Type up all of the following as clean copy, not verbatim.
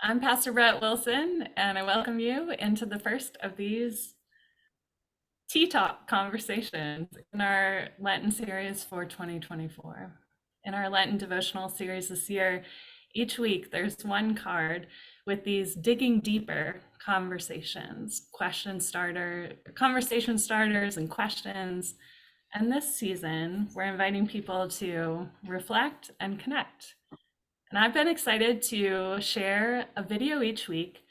I'm Pastor Brett Wilson, and I welcome you into the first of these Tea Talk conversations in our Lenten series for 2024. In our Lenten devotional series this year, each week there's one card with these digging deeper conversations, conversation starters and questions. And this season, we're inviting people to reflect and connect. And I've been excited to share a video each week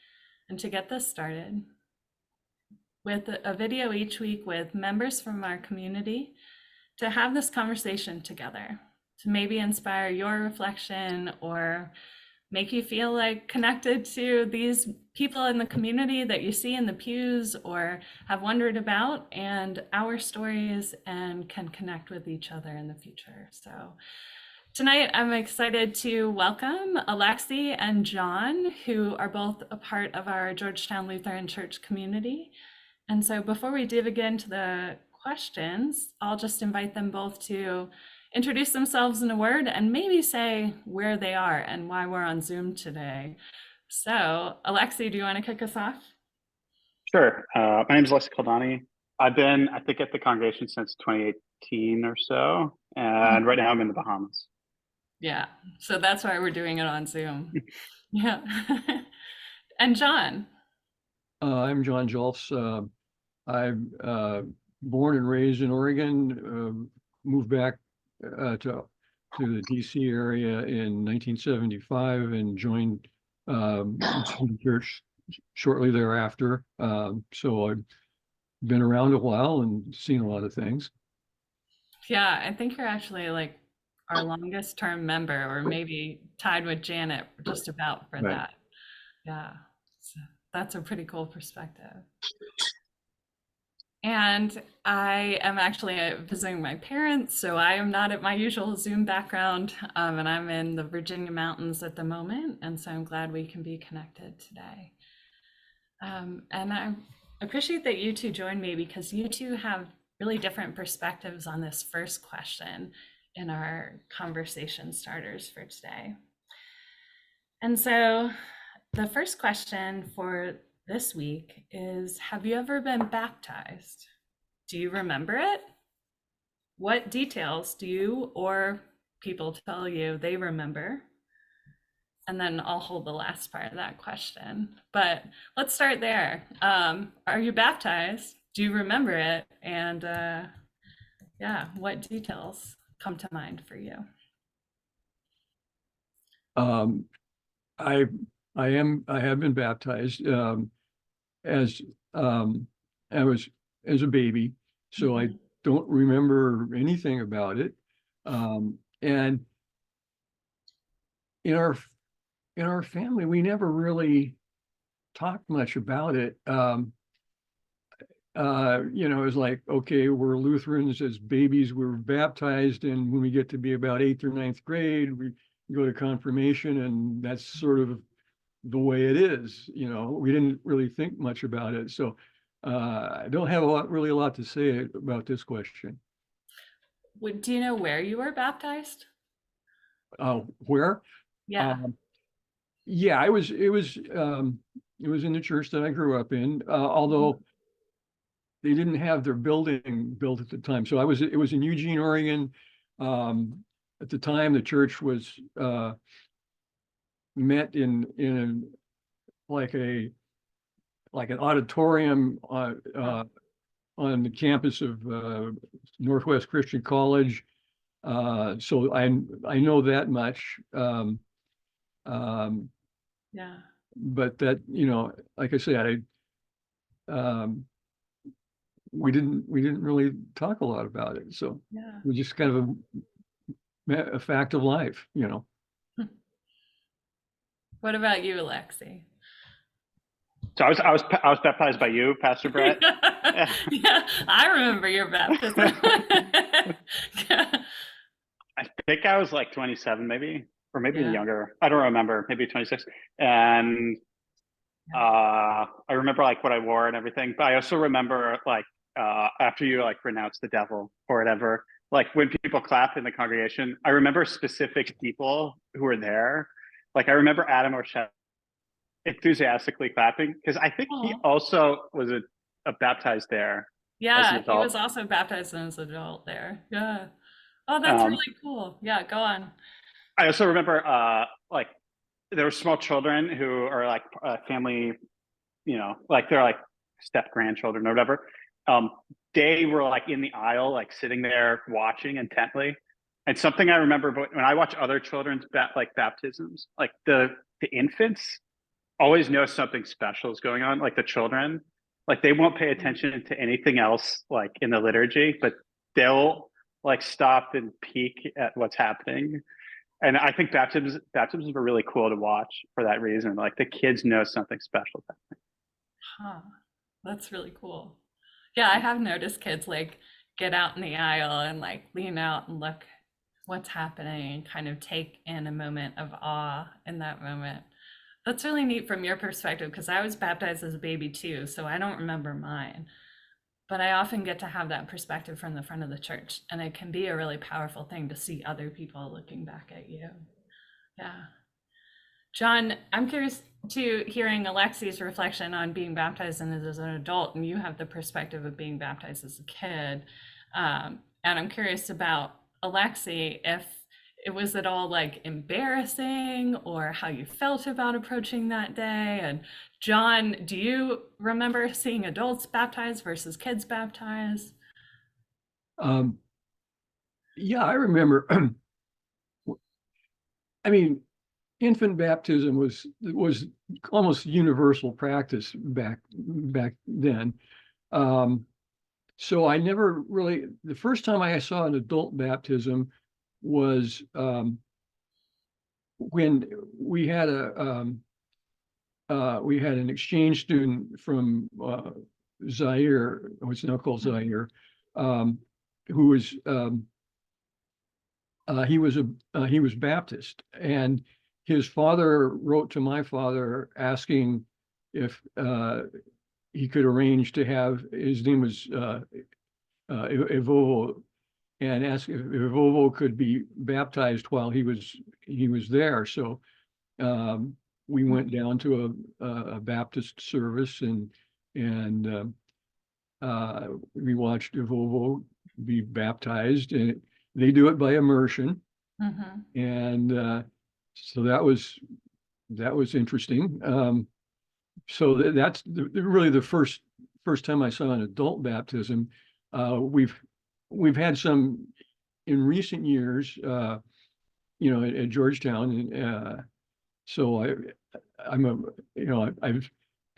and to get this started with a video each week with members from our community to have this conversation together, to maybe inspire your reflection or make you feel like connected to these people in the community that you see in the pews or have wondered about and our stories and can connect with each other in the future. So tonight, I'm excited to welcome Alexis and John, who are both a part of our Georgetown Lutheran Church community. And so before we dig into the questions, I'll just invite them both to introduce themselves in a word and maybe say where they are and why we're on Zoom today. So, Alexis, do you want to kick us off? Sure. My name is Alexis Caldani. I've been, I think, at the congregation since 2018 or so, and right now I'm in the Bahamas. Yeah, so that's why we're doing it on Zoom. Yeah. And John. I'm John Jolfs. I'm born and raised in Oregon, moved back to the DC area in 1975 and joined the church shortly thereafter. So I've been around a while and seen a lot of things. Yeah, I think you're actually like our longest term member, or maybe tied with Janet just about for Right. that. Yeah, so that's a pretty cool perspective. And I am actually visiting my parents, so I am not at my usual Zoom background, and I'm in the Virginia mountains at the moment, and so I'm glad we can be connected today. And I appreciate that you two joined me because you two have really different perspectives on this first question in our conversation starters for today. And so the first question for this week is, have you ever been baptized? Do you remember it? What details do you or people tell you they remember? And then I'll hold the last part of that question. But let's start there. Are you baptized? Do you remember it? And yeah, what details come to mind for you? I have been baptized as I was as a baby, so I don't remember anything about it. And in our family, we never really talked much about it. It was like, okay, we're Lutherans. As babies, we're baptized, and when we get to be about 8th or 9th grade, we go to confirmation, and that's sort of the way it is. We didn't really think much about it. So I don't have really a lot to say about this question. Do you know where you were baptized? Where? Yeah. Yeah, it was in the church that I grew up in, although they didn't have their building built at the time. So it was in Eugene, Oregon. At the time, the church was met in like an auditorium on the campus of Northwest Christian College. So I know that much. Yeah. But that, like I said, we didn't really talk a lot about it. So Yeah. we just kind of a fact of life. What about you, Alexi? So I was baptized by you, Pastor Brett. Yeah, I remember your baptism. Yeah. I think I was like 27, maybe, or maybe Yeah. younger. I don't remember. Maybe 26. And I remember like what I wore and everything. But I also remember like after you like renounce the devil or whatever, like when people clap in the congregation, I remember specific people who were there. Like I remember Adam or Shep enthusiastically clapping because I think he Aw. also was a baptized there as an Yeah, he adult. was also baptized as an adult there. Yeah. Oh, that's Um, really cool. Yeah, go on. I also remember like there were small children who are like family, like they're like step grandchildren or whatever. Um, they were like in the aisle, like sitting there watching intently. And something I remember, but when I watch other children's like baptisms, like the infants always know something special is going on. Like the children, like they won't pay attention to anything else, like in the liturgy, but they'll like stop and peek at what's happening. And I think baptisms are really cool to watch for that reason. Like the kids know something special. Huh. That's really cool. Yeah, I have noticed kids like get out in the aisle and like lean out and look what's happening and kind of take in a moment of awe in that moment. That's really neat from your perspective because I was baptized as a baby too, so I don't remember mine. But I often get to have that perspective from the front of the church, and it can be a really powerful thing to see other people looking back at you. Yeah. John, I'm curious to hearing Alexis' reflection on being baptized and as an adult, and you have the perspective of being baptized as a kid. And I'm curious about Alexi, if it was at all like embarrassing or how you felt about approaching that day. And John, do you remember seeing adults baptized versus kids baptized? Um, yeah, I remember. I mean, infant baptism was almost universal practice back then. Um, so I never really. The first time I saw an adult baptism was when we had an exchange student from Zaire, what's now called Zaire, who was he was Baptist, and his father wrote to my father asking if he could arrange to have, his name was Evovo, and asked if Evovo could be baptized while he was there. So we went down to a Baptist service, and we watched Evovo be baptized, and they do it by immersion. Mm-hmm. And so that was interesting. So that's really the first time I saw an adult baptism. We've had some in recent years, at Georgetown, and so I'm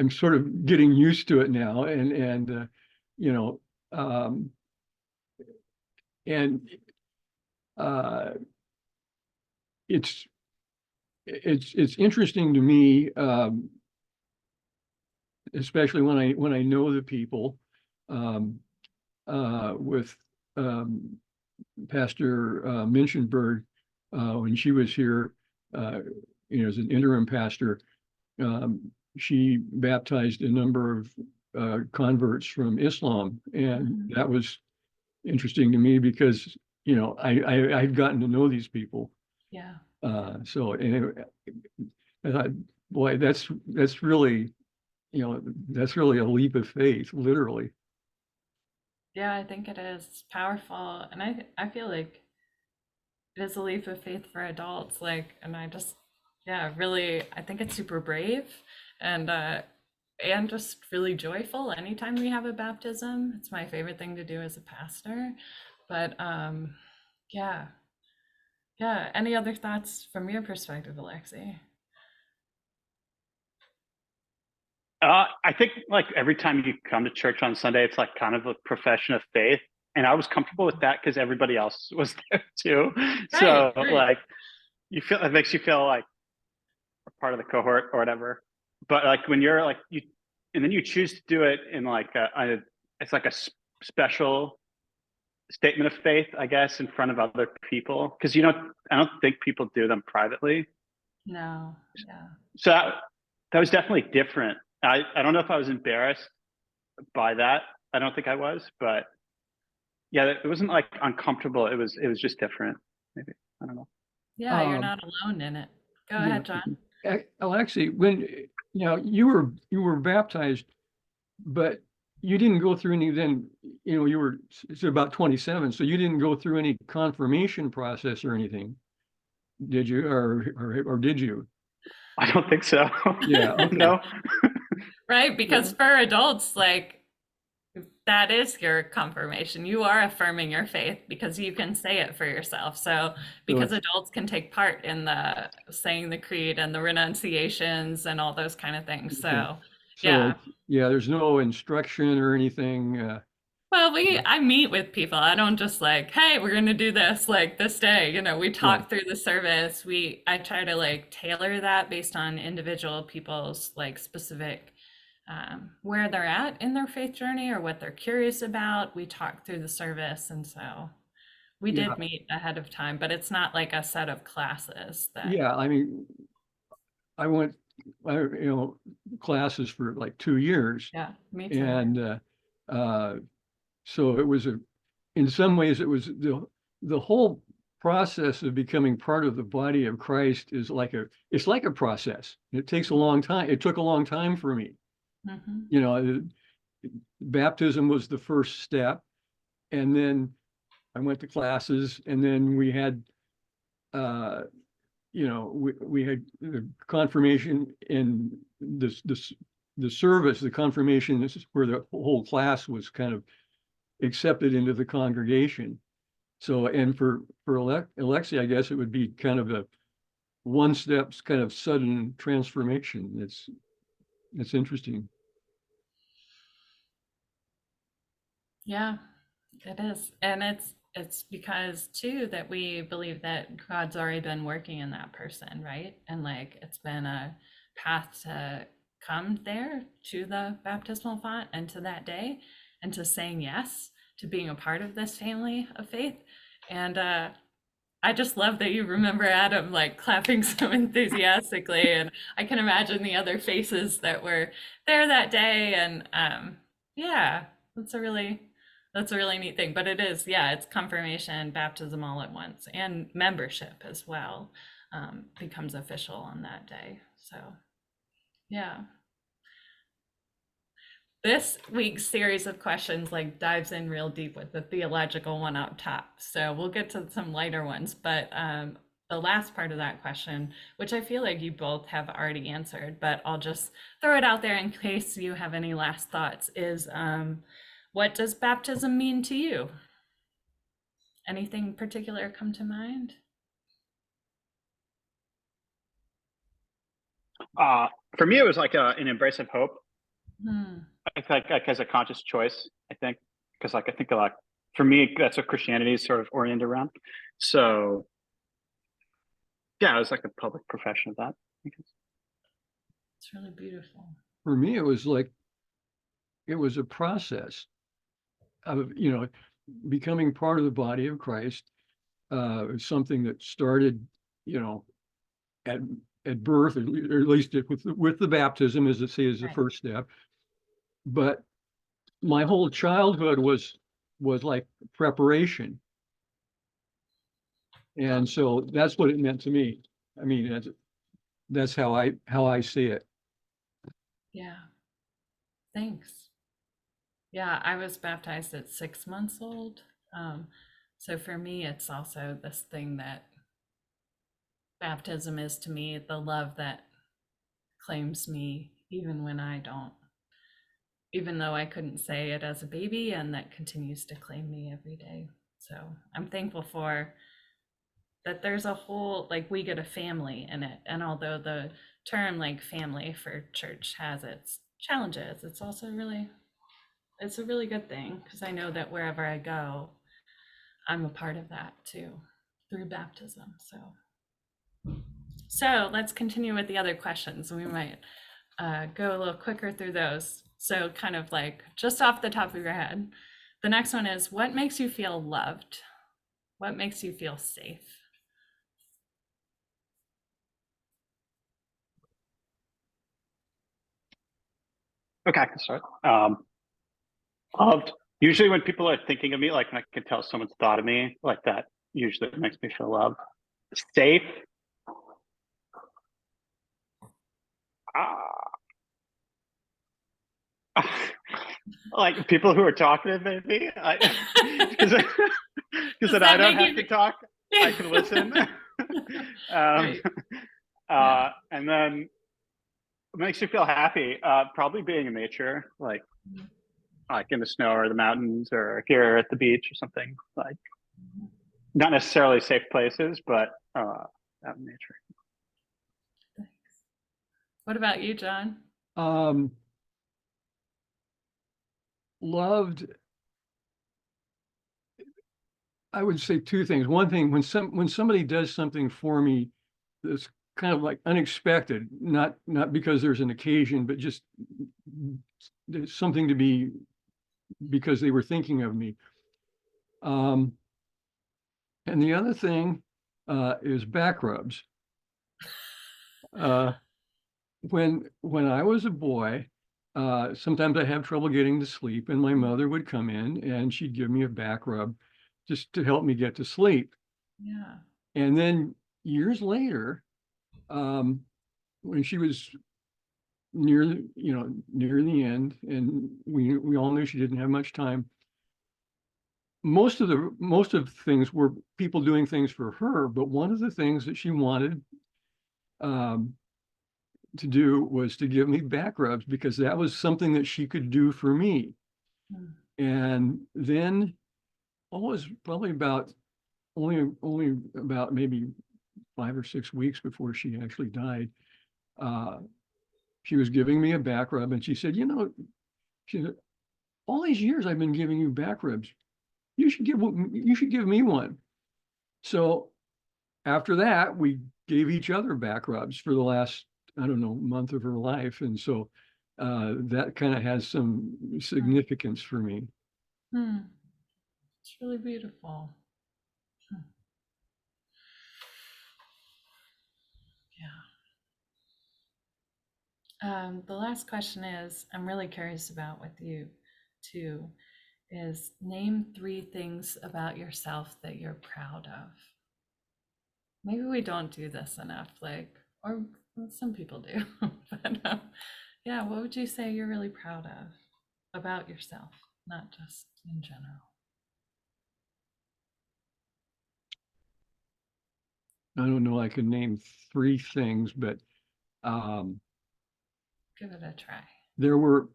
sort of getting used to it now, and you know, um, and uh, it's it's interesting to me, especially when I know the people, um, with Pastor Minchenberg, when she was here, as an interim pastor. She baptized a number of converts from Islam, and that was interesting to me because I'd gotten to know these people. Yeah. So I thought, boy, that's really that's really a leap of faith, literally. Yeah, I think it is. It's powerful. And I feel like it is a leap of faith for adults. Like, and I just, yeah, really, I think it's super brave and just really joyful anytime we have a baptism. It's my favorite thing to do as a pastor. But yeah. Yeah. Any other thoughts from your perspective, Alexi? I think like every time you come to church on Sunday, it's like kind of a profession of faith. And I was comfortable with that because everybody else was there too. So Right. like it makes you feel like a part of the cohort or whatever. But like when you're like and then you choose to do it in like it's like a special statement of faith, I guess, in front of other people. Because I don't think people do them privately. No. Yeah. So that was definitely different. I don't know if I was embarrassed by that. I don't think I was, but yeah, it wasn't like uncomfortable. It was just different. Maybe I don't know. Yeah, you're Um, not alone in it. Go yeah, ahead, John. Alexi, when Now, you were baptized, but you didn't go through any then, you were it's about 27, so you didn't go through any confirmation process or anything, did you? Or did you? I don't think so. Yeah, okay. No. Right? Because for adults, like that is your confirmation. You are affirming your faith because you can say it for yourself. So because adults can take part in the saying the creed and the renunciations and all those kind of things. Okay. So So yeah. yeah, there's no instruction or anything. Well, I meet with people. I don't just like, hey, we're gonna do this like this day. We Yeah. talk through the service. I try to like tailor that based on individual people's like specific where they're at in their faith journey or what they're curious about. We talk through the service, and so we Yeah. did meet ahead of time, but it's not like a set of classes that. Yeah. I mean, I went, classes for like 2 years, Yeah, me too. and uh, so it was in some ways, it was the whole process of becoming part of the body of Christ is it's like a process. It takes a long time. It took a long time for me. Mm-hmm. Baptism was the first step, and then I went to classes, and then we had, we had the confirmation in the service. The confirmation, this is where the whole class was kind of accepted into the congregation. So, and for Alexi, I guess it would be kind of a one step kind of sudden transformation. It's interesting. Yeah, it is. And it's because too that we believe that God's already been working in that person, right? And like it's been a path to come there to the baptismal font and to that day and to saying yes to being a part of this family of faith. And I just love that you remember Adam like clapping so enthusiastically, and I can imagine the other faces that were there that day. And yeah, that's a really neat thing. But it is, yeah, it's confirmation, baptism all at once, and membership as well becomes official on that day. So yeah. This week's series of questions like dives in real deep with the theological one up top. So we'll get to some lighter ones, but the last part of that question, which I feel like you both have already answered, but I'll just throw it out there in case you have any last thoughts, is what does baptism mean to you? Anything particular come to mind? For me, it was like an embrace of hope. Hmm. I think like as a conscious choice, I think, because like I think like for me, that's what Christianity is sort of oriented around. So yeah, it was like a public profession of that. It's really beautiful. For me, it was a process of, becoming part of the body of Christ, something that started, at birth, or at least with the baptism, as it says, the Right. first step. But my whole childhood was like preparation, and so that's what it meant to me. I mean, that's how I see it. Yeah. Thanks. Yeah, I was baptized at 6 months old. So for me, it's also this thing that baptism is to me, the love that claims me even when I don't, even though I couldn't say it as a baby, and that continues to claim me every day. So I'm thankful for that there's a whole, like we get a family in it. And although the term like family for church has its challenges, it's also it's a really good thing because I know that wherever I go, I'm a part of that too through baptism. So let's continue with the other questions. We might go a little quicker through those. So kind of like just off the top of your head, the next one is, what makes you feel loved? What makes you feel safe? Okay, I can start. Loved. Usually when people are thinking of me, like when I can tell someone's thought of me, like that usually makes me feel loved. Safe. Like people who are talkative, maybe. Because Does then I that don't make have to you? talk. I can listen. um, Right. Yeah. and then it makes you feel happy. Probably being in nature, like in the snow or the mountains or here at the beach or something. Like not necessarily safe places, but out in nature. Thanks. What about you, John? Um, loved, I would say two things. One thing, when somebody does something for me that's kind of like unexpected, not because there's an occasion, but just there's something to be because they were thinking of me. Um, and the other thing is back rubs. Uh, when I was a boy, sometimes I have trouble getting to sleep, and my mother would come in and she'd give me a back rub just to help me get to sleep. Yeah. And then years later, um, when she was near the end, and we all knew she didn't have much time. Most of things were people doing things for her, but one of the things that she wanted um, to do was to give me back rubs because that was something that she could do for me. Mm. And then always probably about only about maybe 5 or 6 weeks before she actually died, uh, she was giving me a back rub and she said, she said, all these years I've been giving you back rubs. You should give me one. So after that, we gave each other back rubs for the last, I don't know, month of her life. And so that kind of has some significance for me. Hmm. It's really beautiful. Hmm. Yeah. The last question is, I'm really curious about with you too, is name 3 things about yourself that you're proud of. Maybe we don't do this enough, or well, some people do, but yeah, what would you say you're really proud of about yourself, not just in general? I don't know, I can name 3 things, but um, Give it a try. there were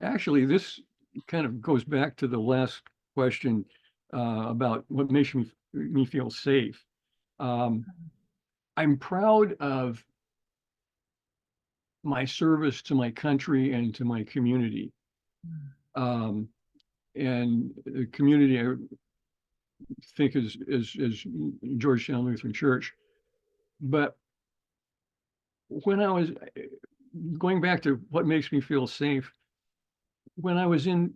actually, this kind of goes back to the last question about what makes me feel safe. Um, I'm proud of my service to my country and to my community. Mm. Um, and the community I think is Georgetown Lutheran Church. But when I was going back to what makes me feel safe, when I was in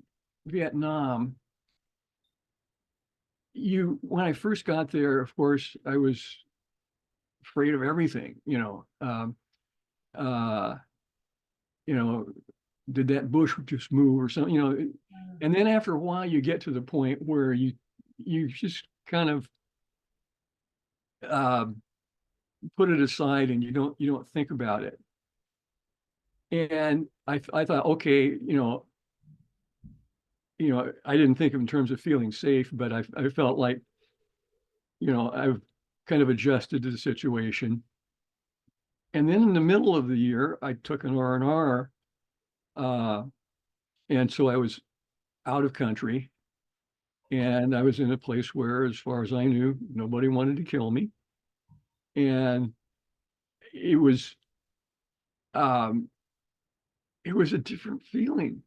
Vietnam, when I first got there, of course, I was afraid of everything, uh, you know, did that bush just move or something, Mm. and then after a while you get to the point where you just kind of uh, put it aside and you don't think about it. And I thought, okay, I didn't think in terms of feeling safe, but I felt like, I've kind of adjusted to the situation. And then in the middle of the year, I took an R&R, and so I was out of country, and I was in a place where, as far as I knew, nobody wanted to kill me, and it was um, it was a different feeling.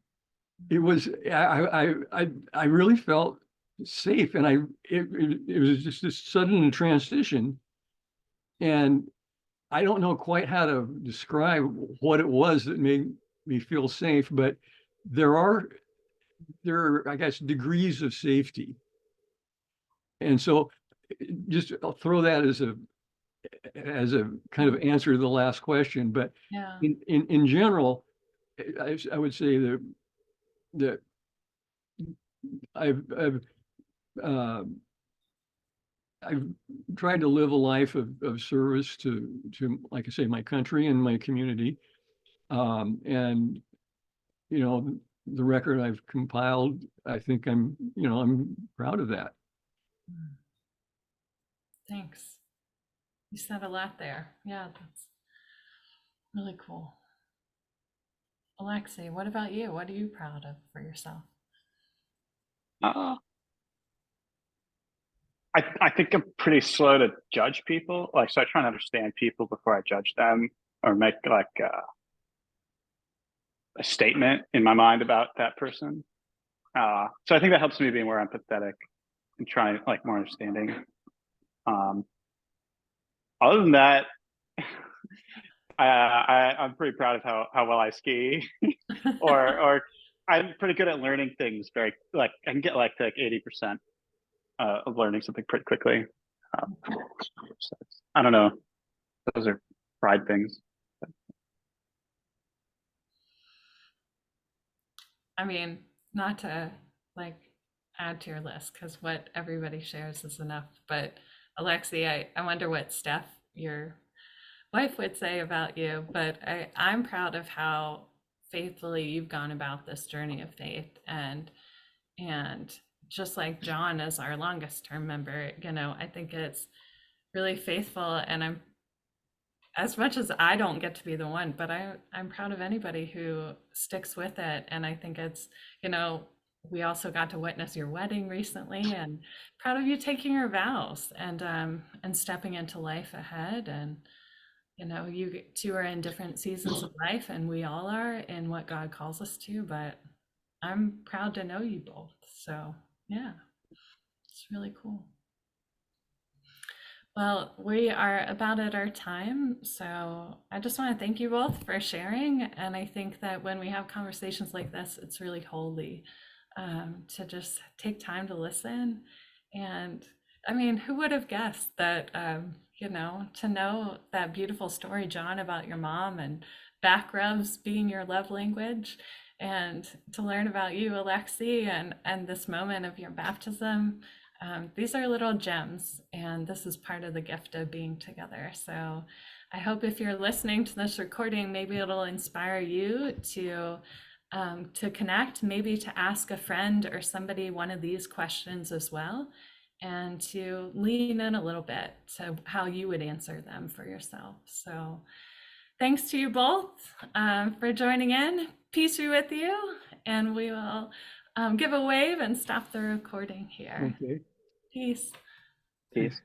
It was I really felt safe, and it was just this sudden transition, and I don't know quite how to describe what it was that made me feel safe, but there are I guess, degrees of safety. And so just I'll throw that as a kind of answer to the last question. But Yeah. in general, I would say that I've uh, I've tried to live a life of service to, like I say, my country and my community. And, you know, the record I've compiled, I think I'm proud of that. Thanks. You said a lot there. Yeah, that's really cool. Alexi, what about you? What are you proud of for yourself? Uh, I think I'm pretty slow to judge people. Like, so I try and understand people before I judge them or make like a statement in my mind about that person. So I think that helps me be more empathetic and trying like more understanding. Other than that, I'm pretty proud of how well I ski, or I'm pretty good at learning things. Very like I can get like to like 80% of learning something pretty quickly. So I don't know. Those are pride things. I mean, not to like add to your list because what everybody shares is enough. But Alexi, I wonder what Steph, your wife, would say about you. But I'm proud of how faithfully you've gone about this journey of faith, and just like John as our longest term member, I think it's really faithful, and I'm, as much as I don't get to be the one, but I'm proud of anybody who sticks with it. And I think it's, we also got to witness your wedding recently, and proud of you taking your vows and stepping into life ahead. And you two are in different seasons of life, and we all are in what God calls us to. But I'm proud to know you both. So yeah, it's really cool. Well, we are about at our time, so I just want to thank you both for sharing. And I think that when we have conversations like this, it's really holy to just take time to listen. And I mean, who would have guessed that, to know that beautiful story, John, about your mom and back rubs being your love language, and to learn about you, Alexi, and this moment of your baptism. These are little gems, and this is part of the gift of being together. So I hope if you're listening to this recording, maybe it'll inspire you to connect, maybe to ask a friend or somebody one of these questions as well, and to lean in a little bit to how you would answer them for yourself. So thanks to you both for joining in. Peace be with you, and we will give a wave and stop the recording here. Okay. Peace. Peace.